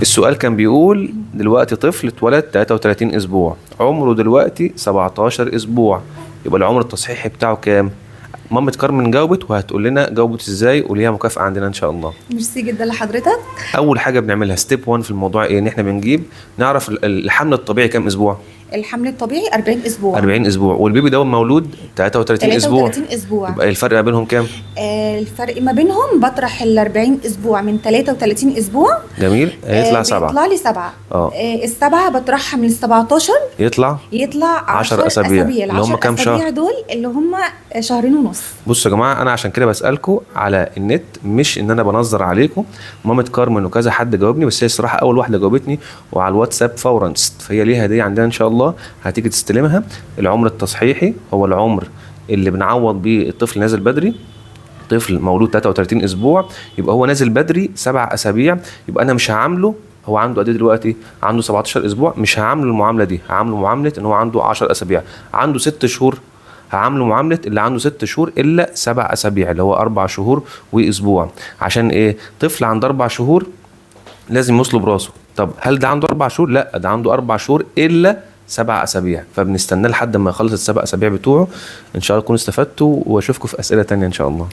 السؤال كان بيقول دلوقتي طفل اتولد 33 اسبوع، عمره دلوقتي 17 اسبوع، يبقى العمر التصحيحي بتاعه كام؟ مامة كارمن جاوبت وهتقول لنا جاوبت ازاي، وليها مكافأة عندنا ان شاء الله. ميرسي جدا لحضرتك. اول حاجة بنعملها ستيب 1 في الموضوع ايه؟ ان احنا بنجيب نعرف الحمل الطبيعي كام اسبوع؟ الحمل الطبيعي 40 اسبوع. 40 اسبوع، والبيبي ده مولود 33 اسبوع. 33 اسبوع. يبقى الفرق ما بينهم كام؟ الفرق ما بينهم بطرح ال 40 اسبوع من 33 اسبوع. جميل، هيطلع 7. بيطلع لي 7. اه السبعة بطرحها من ال 17 يطلع يطلع 10 اسابيع اللي هم كام شهر؟ الاسابيع دول اللي هم شهرين ونص. بصوا يا جماعه، انا عشان كده بسالكم على النت، مش ان انا بنظر عليكم. مامة كارمن وكذا حد جاوبني، بس هي الصراحه اول واحده جاوبتني وعلى الواتساب فورا، فهي ليها هديه عندنا ان شاء الله هتيجي تستلمها. العمر التصحيحي هو العمر اللي بنعوض بيه الطفل نازل بدري. طفل مولود 33 اسبوع يبقى هو نازل بدري 7 اسابيع، يبقى انا مش هعامله. هو عنده قد ايه دلوقتي؟ عنده 17 اسبوع، مش هعامله المعامله دي، هعامله معامله ان هو عنده 10 اسابيع. عنده 6 شهور، هعامله معامله اللي عنده 6 شهور الا 7 اسابيع، اللي هو 4 شهور واسبوع. عشان ايه؟ طفل عنده 4 شهور لازم يوصله براسه. طب هل ده عنده 4 شهور؟ لا، ده عنده 4 شهور الا 7 اسابيع، فبنستناه لحد ما يخلص ال7 اسابيع بتوعه. ان شاء الله تكونوا استفدتوا، واشوفكم في اسئله تانية ان شاء الله.